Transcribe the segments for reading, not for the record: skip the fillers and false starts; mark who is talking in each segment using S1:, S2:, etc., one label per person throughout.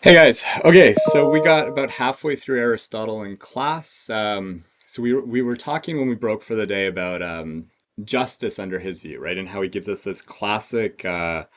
S1: Hey guys. Okay, so we got about halfway through Aristotle in class. So we were talking when we broke for the day about justice under his view, right? And how he gives us this classic the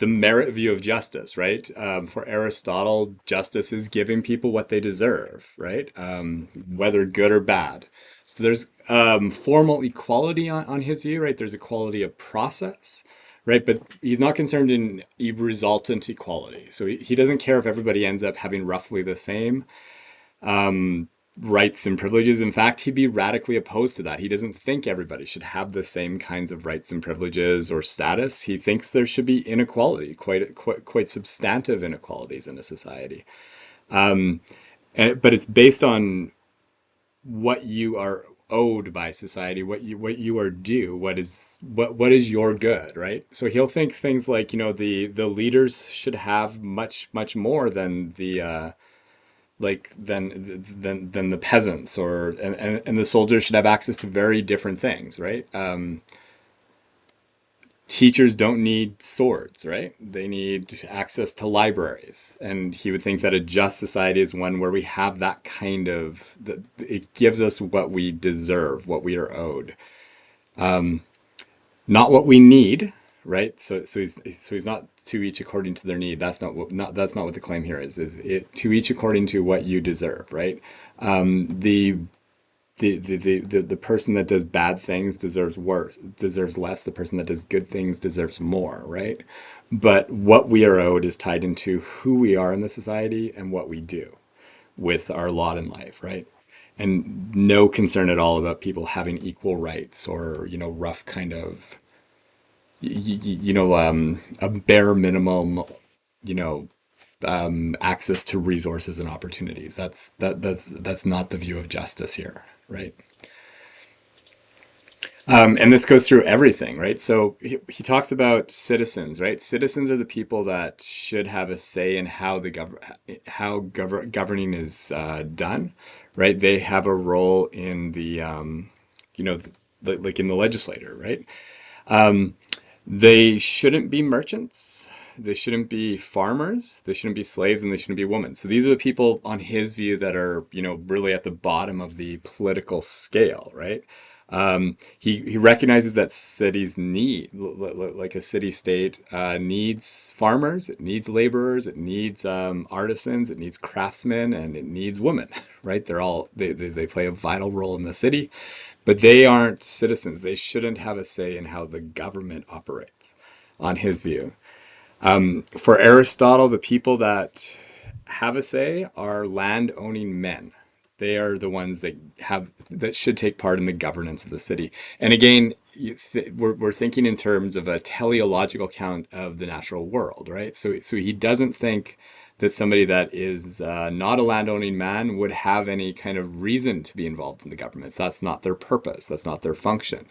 S1: merit view of justice, right? For Aristotle, justice is giving people what they deserve, right? Whether good or bad. So there's formal equality on his view, right? There's equality of process, right? But he's not concerned in resultant equality. So he doesn't care if everybody ends up having roughly the same rights and privileges. In fact, he'd be radically opposed to that. He doesn't think everybody should have the same kinds of rights and privileges or status. He thinks there should be inequality, quite substantive inequalities in a society. But it's based on what you are owed by society, what you are due, what is your good, right? So he'll think things like, the leaders should have much more than than the peasants, or and the soldiers should have access to very different things, right? Teachers don't need swords, right? They need access to libraries. And he would think that a just society is one where we have that kind of, that it gives us what we deserve, what we are owed, not what we need, right? So he's not to each according to their need. That's not what the claim here is. Is it to each according to what you deserve, right? The the person that does bad things deserves less. The person that does good things deserves more, right? But what we are owed is tied into who we are in the society and what we do with our lot in life, right? And no concern at all about people having equal rights, or rough kind of a bare minimum, you know access to resources and opportunities. That's not the view of justice here, right? And this goes through everything, right? So he talks about citizens, right? Citizens are the people that should have a say in how governing is done, right? They have a role in you know, like in the legislature, right? They shouldn't be merchants. They shouldn't be farmers. They shouldn't be slaves, and they shouldn't be women. So these are the people on his view that are, really at the bottom of the political scale, right? He recognizes that cities need, like a city state, needs farmers, it needs laborers, it needs artisans, it needs craftsmen, and it needs women, right? They play a vital role in the city, but they aren't citizens. They shouldn't have a say in how the government operates, on his view. For Aristotle, the people that have a say are land owning men. They are the ones that should take part in the governance of the city. And again, we're thinking in terms of a teleological count of the natural world, right? So he doesn't think that somebody that is not a landowning man would have any kind of reason to be involved in the governments. That's not their purpose. That's not their function.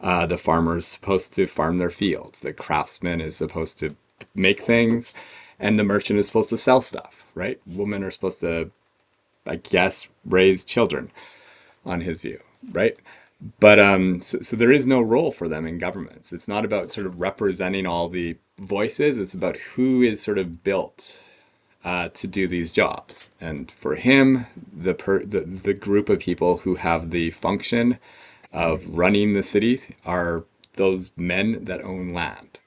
S1: The farmer is supposed to farm their fields. The craftsman is supposed to make things, and the merchant is supposed to sell stuff, right? Women are supposed to, I guess, raise children, on his view, right? But so there is no role for them in governments. It's not about sort of representing all the voices. It's about who is sort of built to do these jobs. And for him, the group of people who have the function of running the cities are those men that own land,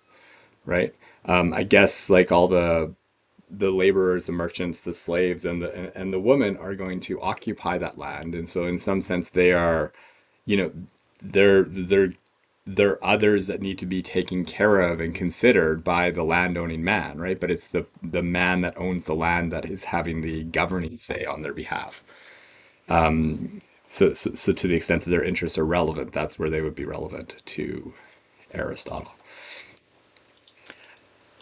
S1: right? I guess like all the laborers, the merchants, the slaves, and the women are going to occupy that land, and so in some sense they are, you know, they're they're others that need to be taken care of and considered by the landowning man, right? But it's the man that owns the land that is having the governing say on their behalf. So to the extent that their interests are relevant, that's where they would be relevant to Aristotle.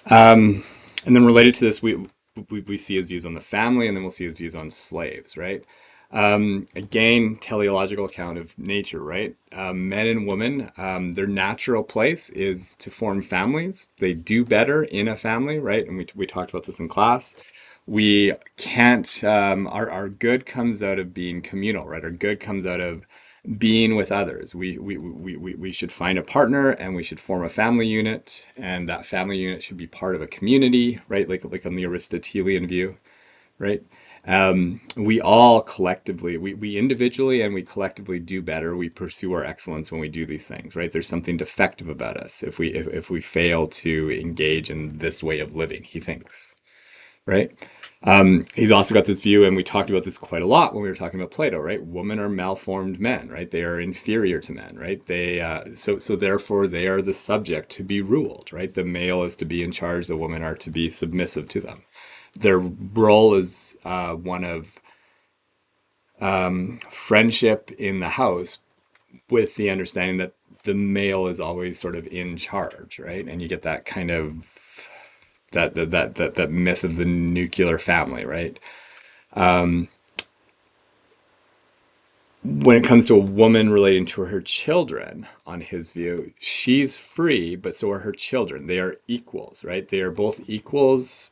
S1: And then related to this, we see his views on the family, and then we'll see his views on slaves, right? Again, teleological account of nature, right? Men and women, their natural place is to form families. They do better in a family, right? And we talked about this in class. We can't, our good comes out of being communal, right? Our good comes out of being with others. We should find a partner and we should form a family unit, and that family unit should be part of a community, right? Like on the Aristotelian view, right? We all collectively, we individually and we collectively do better. We pursue our excellence when we do these things, right? There's something defective about us if we fail to engage in this way of living, he thinks, right? He's also got this view, and we talked about this quite a lot when we were talking about Plato, right? Women are malformed men, right? They are inferior to men, right? So therefore they are the subject to be ruled, right? The male is to be in charge, the women are to be submissive to them. Their role is one of friendship in the house, with the understanding that the male is always sort of in charge, right? And you get that kind of that myth of the nuclear family, right? When it comes to a woman relating to her children, on his view, she's free, but so are her children. They are equals, right? They are both equals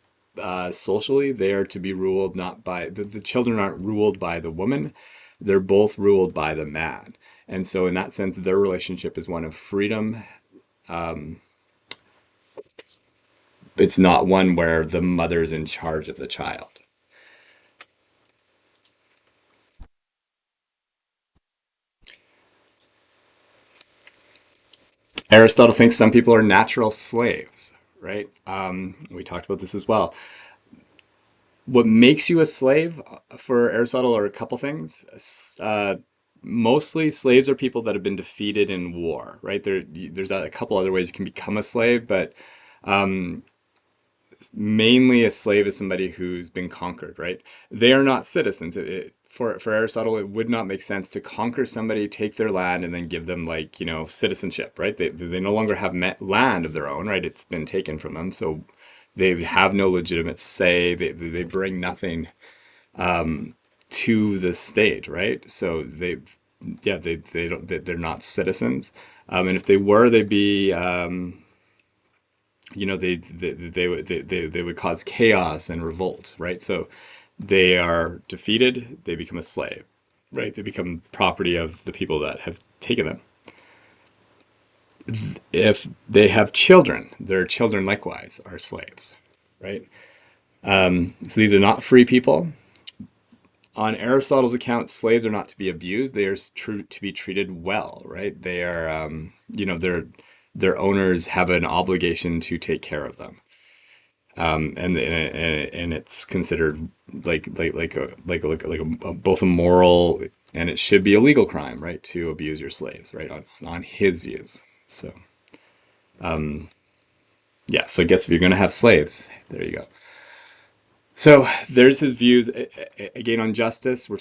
S1: socially. They are to be ruled not by the children aren't ruled by the woman. They're both ruled by the man. And so, in that sense, their relationship is one of freedom. It's not one where the mother's in charge of the child. Aristotle thinks some people are natural slaves, right? We talked about this as well. What makes you a slave for Aristotle are a couple things. Mostly slaves are people that have been defeated in war, right? There's a couple other ways you can become a slave, but mainly a slave is somebody who's been conquered, right? They are not citizens. For Aristotle, it would not make sense to conquer somebody, take their land, and then give them, like, citizenship, right? They no longer have land of their own, right? It's been taken from them, so they have no legitimate say. They bring nothing to the state, right? So they don't, they're not citizens. And if they were, they'd be they would cause chaos and revolt, right? So they are defeated, they become a slave, right? They become property of the people that have taken them. If they have children, their children likewise are slaves, right? So these are not free people. On Aristotle's account, slaves are not to be abused; they are to be treated well, right? They are, their owners have an obligation to take care of them. And it's considered both a moral, and it should be a legal crime, right, to abuse your slaves, right, on his views. So yeah, so I guess if you're going to have slaves, there you go. So there's his views again on justice. We're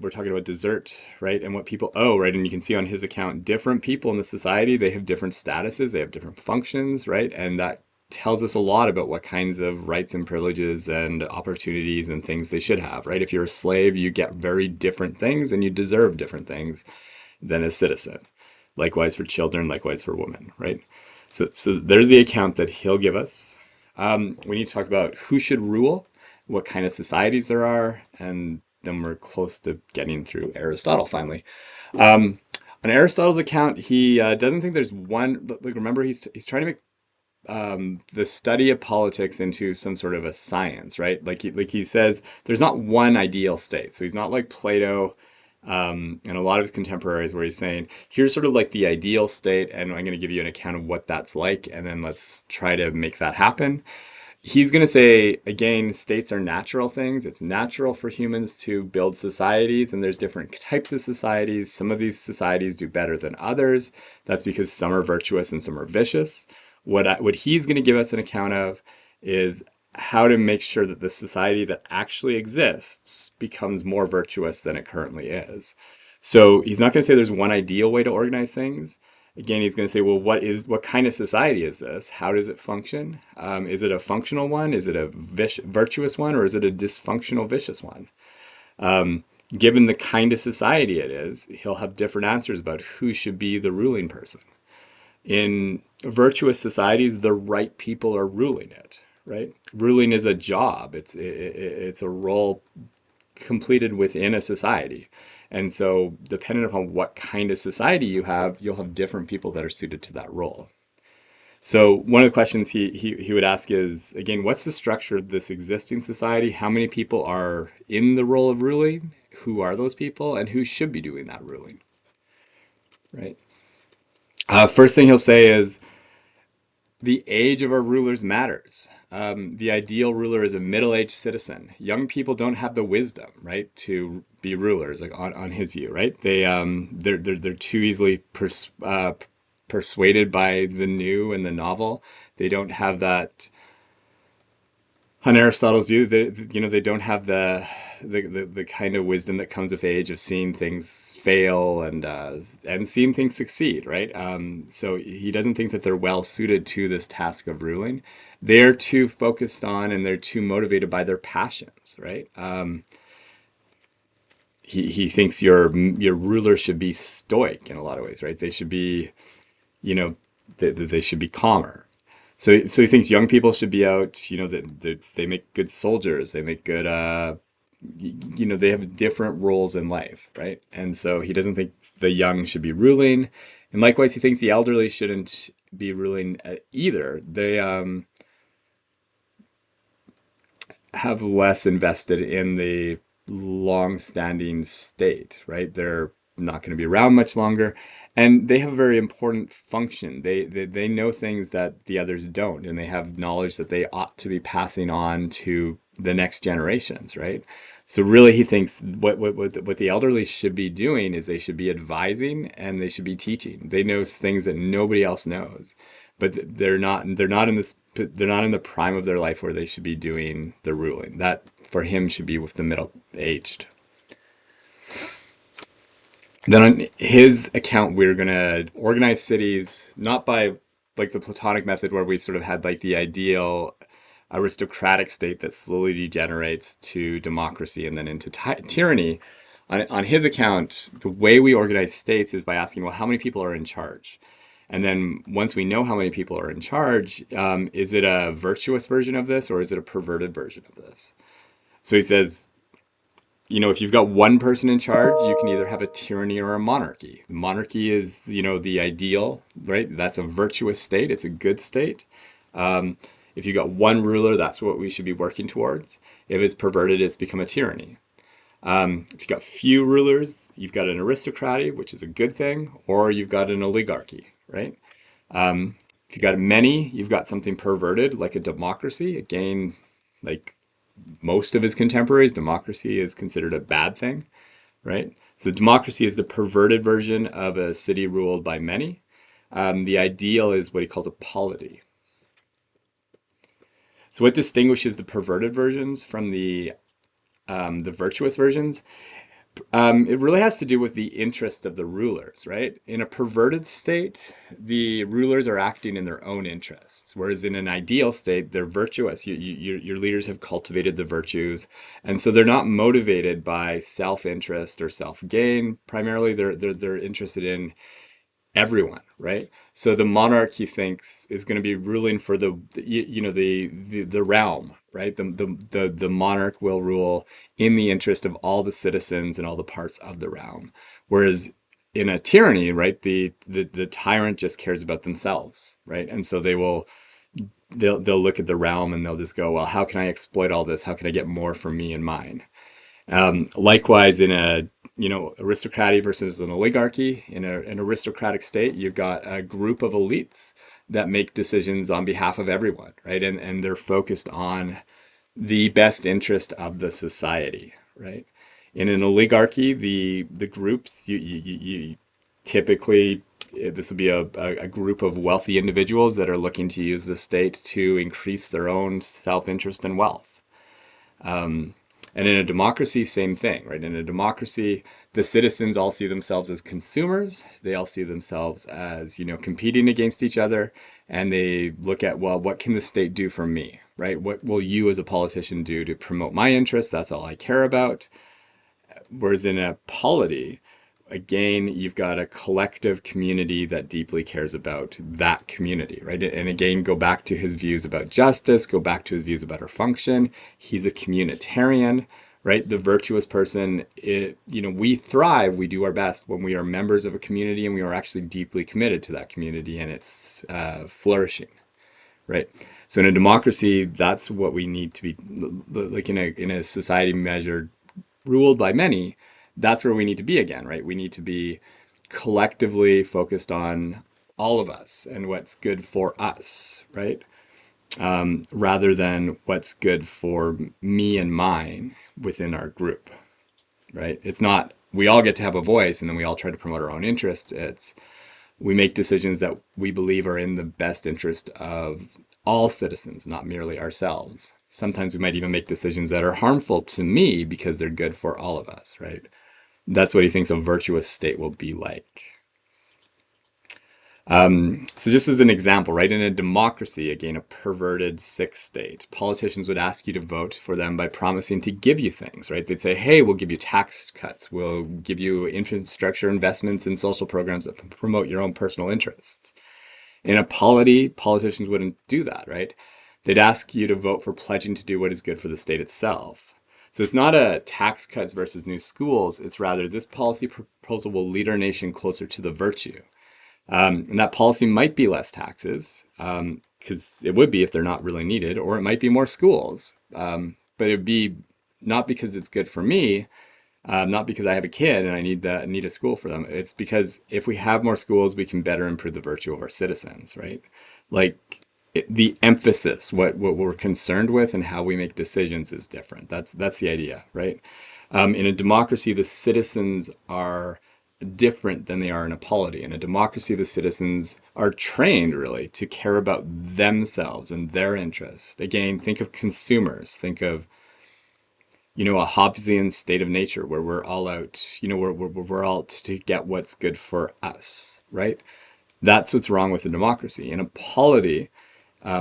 S1: talking about desert, right, and what people owe, right, and you can see on his account different people in the society, they have different statuses, they have different functions, right, and that tells us a lot about what kinds of rights and privileges and opportunities and things they should have, right? If you're a slave, you get very different things and you deserve different things than a citizen. Likewise for children, likewise for women, right? So there's the account that he'll give us. We need to talk about who should rule, what kind of societies there are, and then we're close to getting through Aristotle finally. On Aristotle's account, he doesn't think there's one. Like, remember, he's trying to make the study of politics into some sort of a science, right? Like he says, there's not one ideal state. So he's not like Plato and a lot of his contemporaries, where he's saying, here's sort of like the ideal state, and I'm going to give you an account of what that's like, and then let's try to make that happen. He's going to say, again, states are natural things. It's natural for humans to build societies, and there's different types of societies. Some of these societies do better than others. That's because some are virtuous and some are vicious. What he's going to give us an account of is how to make sure that the society that actually exists becomes more virtuous than it currently is. So he's not going to say there's one ideal way to organize things. Again, he's going to say, well, what kind of society is this? How does it function? Is it a functional one? Is it a virtuous one? Or is it a dysfunctional, vicious one? Given the kind of society it is, he'll have different answers about who should be the ruling person. In virtuous societies, the right people are ruling it, right? Ruling is a job. It's a role completed within a society. And so, depending upon what kind of society you have, you'll have different people that are suited to that role. So, one of the questions he would ask is, again, what's the structure of this existing society? How many people are in the role of ruling? Who are those people? And who should be doing that ruling? Right. First thing he'll say is, the age of our rulers matters. The ideal ruler is a middle-aged citizen. Young people don't have the wisdom, right, to be rulers, like on his view, right? They're too easily persuaded by the new and the novel. They don't have that. On Aristotle's view, they don't have the kind of wisdom that comes with age of seeing things fail and seeing things succeed, right? So he doesn't think that they're well suited to this task of ruling. They're too focused on and they're too motivated by their passions, right? He thinks your ruler should be stoic in a lot of ways, right? They should be, you know, they should be calmer. So he thinks young people should be out. They make good soldiers. They make good. They have different roles in life, right? And so he doesn't think the young should be ruling, and likewise, he thinks the elderly shouldn't be ruling either. They have less invested in the long-standing state, right? They're not going to be around much longer, and they have a very important function. They know things that the others don't, and they have knowledge that they ought to be passing on to the next generations, right? So really, he thinks what the elderly should be doing is they should be advising and they should be teaching. They know things that nobody else knows, but they're not in the prime of their life where they should be doing the ruling. That for him should be with the middle aged. Then on his account, we're going to organize cities not by like the Platonic method where we sort of had like the ideal aristocratic state that slowly degenerates to democracy and then into tyranny. On his account, the way we organize states is by asking, well, how many people are in charge? And then once we know how many people are in charge, is it a virtuous version of this or is it a perverted version of this? So he says, if you've got one person in charge, you can either have a tyranny or a monarchy. The monarchy is, the ideal, right? That's a virtuous state. It's a good state. If you've got one ruler, that's what we should be working towards. If it's perverted, it's become a tyranny. If you've got few rulers, you've got an aristocracy, which is a good thing, or you've got an oligarchy, right? If you've got many, you've got something perverted, like a democracy. Again, like most of his contemporaries, democracy is considered a bad thing, right? So democracy is the perverted version of a city ruled by many. The ideal is what he calls a polity. So what distinguishes the perverted versions from the virtuous versions? It really has to do with the interest of the rulers, right? In a perverted state, the rulers are acting in their own interests, whereas in an ideal state, they're virtuous. Your leaders have cultivated the virtues, and so they're not motivated by self-interest or self-gain. Primarily, they're interested in everyone, right? So the monarch, he thinks, is going to be ruling for the realm, right? The monarch will rule in the interest of all the citizens and all the parts of the realm. Whereas in a tyranny, right, the tyrant just cares about themselves, right? And so they'll look at the realm and they'll just go, well, how can I exploit all this? How can I get more for me and mine? Likewise, in a aristocracy versus an oligarchy, in an aristocratic state, you've got a group of elites that make decisions on behalf of everyone, right? And they're focused on the best interest of the society, right? In an oligarchy, the groups you typically this will be a group of wealthy individuals that are looking to use the state to increase their own self-interest and wealth. And in a democracy, same thing, right? In a democracy, the citizens all see themselves as consumers. They all see themselves as, competing against each other. And they look at, well, what can the state do for me, right? What will you as a politician do to promote my interests? That's all I care about. Whereas in a polity, again, you've got a collective community that deeply cares about that community, right? And again, go back to his views about justice, go back to his views about our function. He's a communitarian, right? The virtuous person, we thrive, we do our best when we are members of a community and we are actually deeply committed to that community and its flourishing, right? So in a democracy, that's what we need to be like in a society measured, ruled by many. That's where we need to be again, right? We need to be collectively focused on all of us and what's good for us, right? Rather than what's good for me and mine within our group, right? It's not we all get to have a voice and then we all try to promote our own interest. It's we make decisions that we believe are in the best interest of all citizens, not merely ourselves. Sometimes we might even make decisions that are harmful to me because they're good for all of us, right? That's what he thinks a virtuous state will be like. So just as an example, right, in a democracy, again, a perverted sick state, politicians would ask you to vote for them by promising to give you things, right? They'd say, hey, we'll give you tax cuts. We'll give you infrastructure investments and social programs that promote your own personal interests. In a polity, politicians wouldn't do that, right? They'd ask you to vote for pledging to do what is good for the state itself. So it's not a tax cuts versus new schools. It's rather this policy proposal will lead our nation closer to the virtue. And that policy might be less taxes, because it would be if they're not really needed, or it might be more schools. But it would be not because it's good for me, not because I have a kid and I need a school for them. It's because if we have more schools, we can better improve the virtue of our citizens, right? Like the emphasis, what we're concerned with, and how we make decisions is different. That's the idea, right? In a democracy, the citizens are different than they are in a polity. In a democracy, the citizens are trained really to care about themselves and their interests. Again, think of consumers. Think of a Hobbesian state of nature where we're all out. We're all to get what's good for us, right? That's what's wrong with a democracy. In a polity,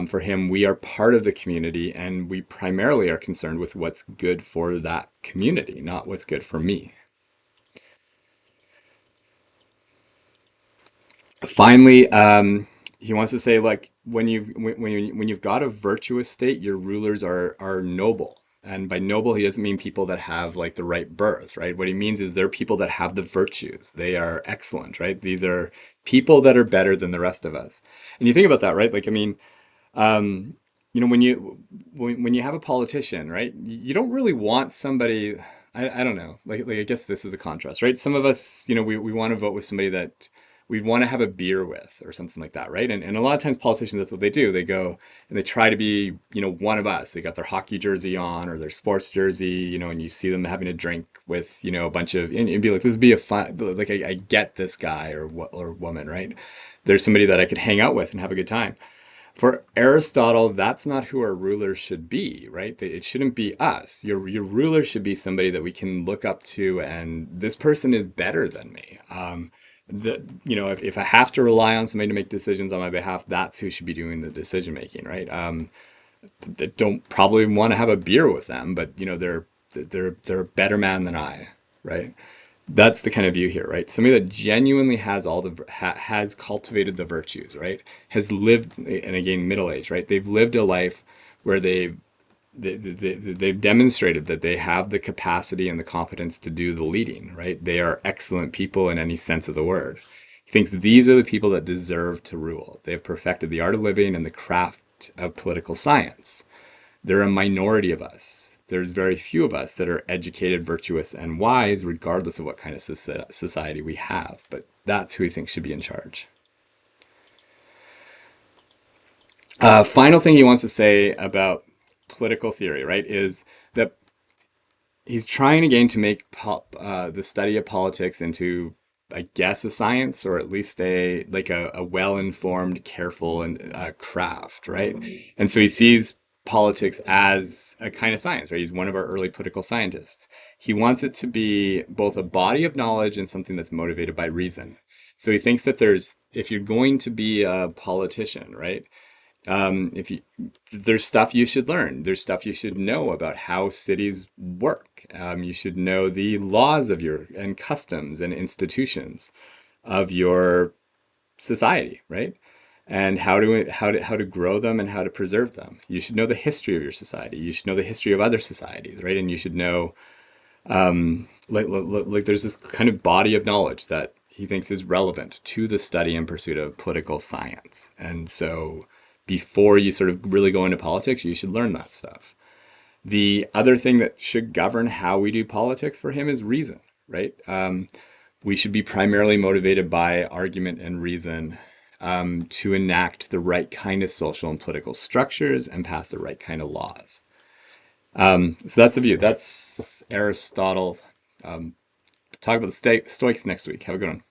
S1: for him, we are part of the community, and we primarily are concerned with what's good for that community, not what's good for me. Finally, he wants to say, like, when you've got a virtuous state, your rulers are noble. And by noble, he doesn't mean people that have like the right birth, right? What he means is they're people that have the virtues. They are excellent, right? These are people that are better than the rest of us. And you think about that, right? Like, I mean, um, when you have a politician, right? You don't really want somebody. I don't know. Like I guess this is a contrast, right? Some of us, we want to vote with somebody that we want to have a beer with or something like that, right? And a lot of times politicians, that's what they do. They go and they try to be, one of us. They got their hockey jersey on or their sports jersey, and you see them having a drink with, a bunch of, and be like, this would be a fun, like I get this guy or woman, right? There's somebody that I could hang out with and have a good time. For Aristotle, that's not who our rulers should be, right? It shouldn't be us. Your ruler should be somebody that we can look up to, and this person is better than me. If I have to rely on somebody to make decisions on my behalf, that's who should be doing the decision making, right? They don't probably want to have a beer with them, but they're a better man than I, right? That's the kind of view here, right? Somebody that genuinely has has cultivated the virtues, right? Has lived, and again, middle age, right? They've lived a life where they've demonstrated that they have the capacity and the competence to do the leading, right? They are excellent people in any sense of the word. He thinks these are the people that deserve to rule. They have perfected the art of living and the craft of political science. They're a minority of us. There's very few of us that are educated, virtuous, and wise, regardless of what kind of society we have. But that's who he thinks should be in charge. Final thing he wants to say about political theory, right, is that he's trying again to make the study of politics into, I guess, a science, or at least a well-informed, careful, and craft, right? And so he sees politics as a kind of science, right? He's one of our early political scientists. He wants it to be both a body of knowledge and something that's motivated by reason. So he thinks that if you're going to be a politician, right? If you There's stuff you should learn. There's stuff you should know about how cities work. You should know the laws of your and customs and institutions of your society, right? And how to grow them and how to preserve them. You should know the history of your society. You should know the history of other societies, right? And you should know Like there's this kind of body of knowledge that he thinks is relevant to the study and pursuit of political science. And so before you sort of really go into politics, you should learn that stuff. The other thing that should govern how we do politics for him is reason, right? We should be primarily motivated by argument and reason to enact the right kind of social and political structures and pass the right kind of laws. So that's the view. That's Aristotle. Talk about the Stoics next week. Have a good one.